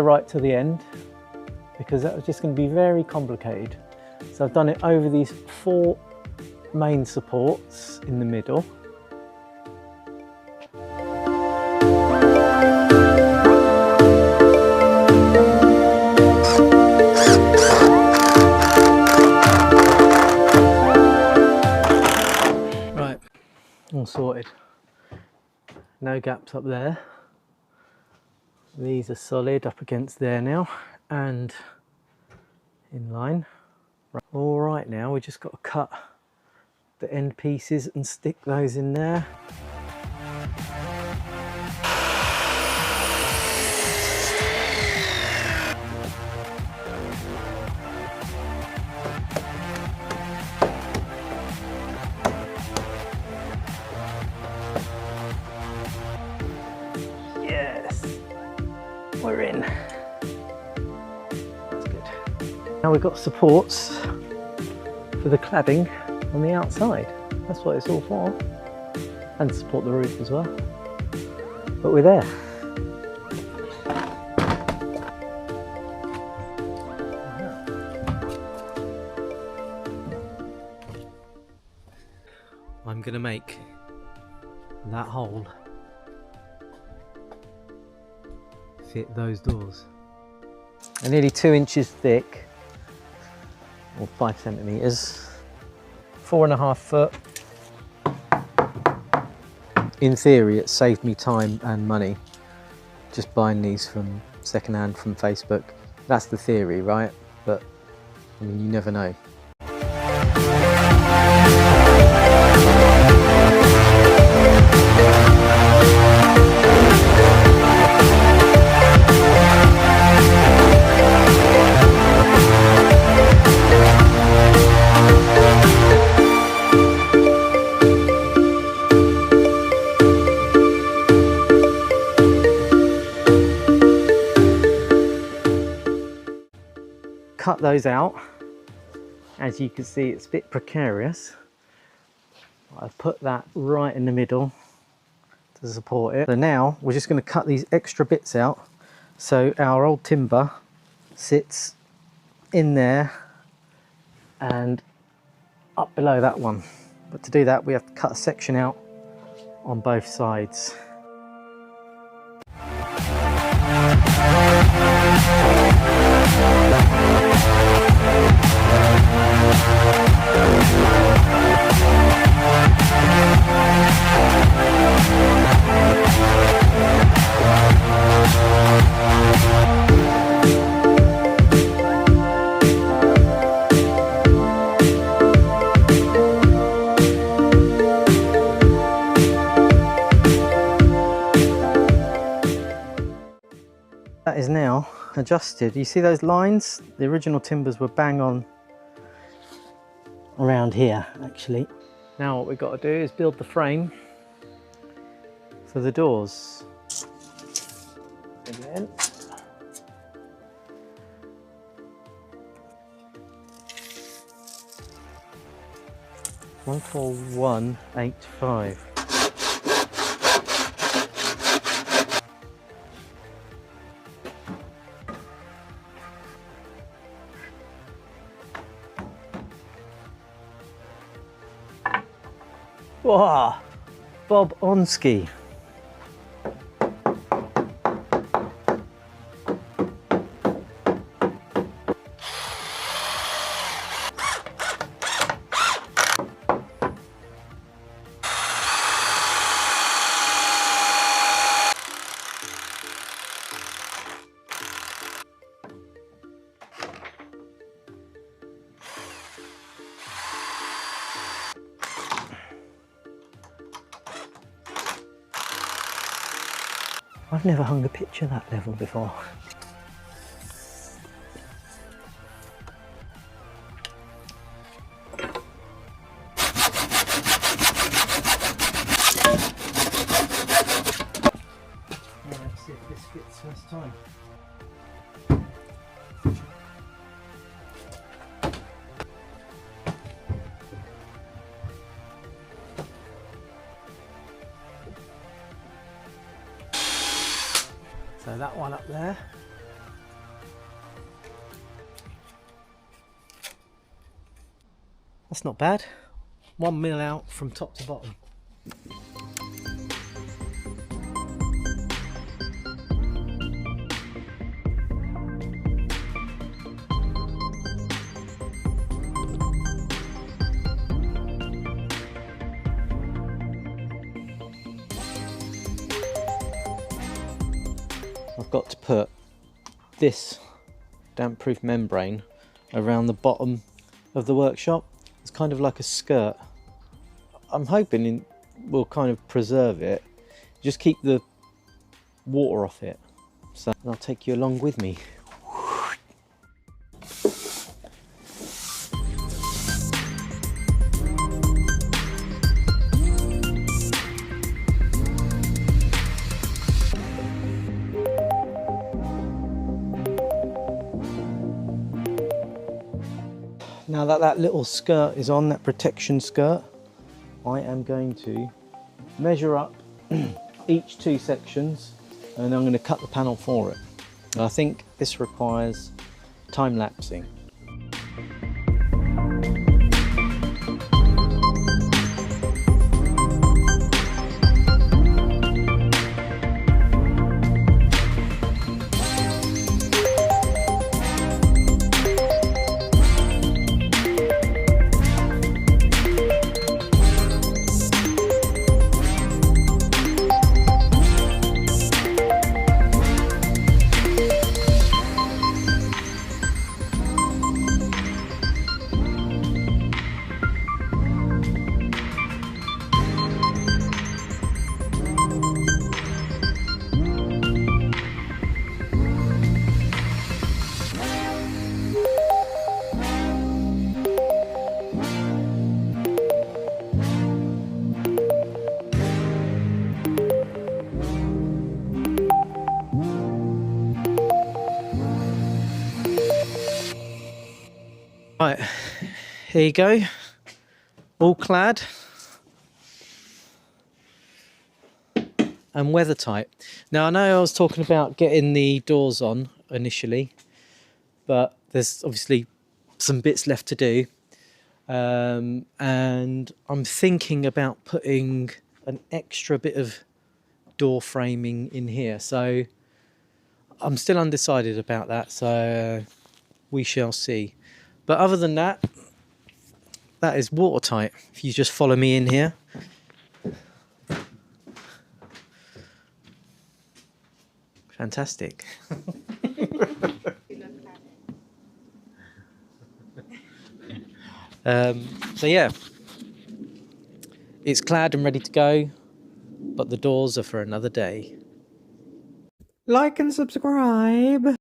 right to the end because that was just going to be very complicated. So I've done it over these 4 main supports in the middle. Right, all sorted. No gaps up there. These are solid up against there now and in line. All right, now we just got to cut the end pieces and stick those in there. Yes, we're in. That's good. Now we've got supports for the cladding on the outside. That's what it's all for, and to support the roof as well. But we're there. I'm gonna make that hole fit those doors. They're nearly 2 inches thick, or 5 centimeters, 4.5 foot. In theory, it saved me time and money just buying these from secondhand from Facebook. That's the theory, right? But I mean, you never know. Cut those out. As you can see, it's a bit precarious. I've put that right in the middle to support it. So now we're just going to cut these extra bits out so our old timber sits in there and up below that one. But to do that, we have to cut a section out on both sides. That is now adjusted. You see those lines? The original timbers were bang on around here, actually. Now what we've got to do is build the frame for the doors. Again. $141.85. Wow, Bob Onski. I've never hung a picture that level before. Let's see if this fits first time. So that one up there That's not bad. 1 mil out from top to bottom. I've got to put this damp-proof membrane around the bottom of the workshop. It's kind of like a skirt. I'm hoping it will kind of preserve it, just keep the water off it. So I'll take you along with me. Now that that little skirt is on, that protection skirt, I am going to measure up each 2 sections and I'm going to cut the panel for it. I think this requires time lapsing. Right, here you go, all clad and weather tight. Now I know I was talking about getting the doors on initially, but there's obviously some bits left to do, and I'm thinking about putting an extra bit of door framing in here, so I'm still undecided about that, so we shall see. But other than that, that is watertight. If you just follow me in here. Fantastic. So yeah, it's clad and ready to go, but the doors are for another day. Like and subscribe.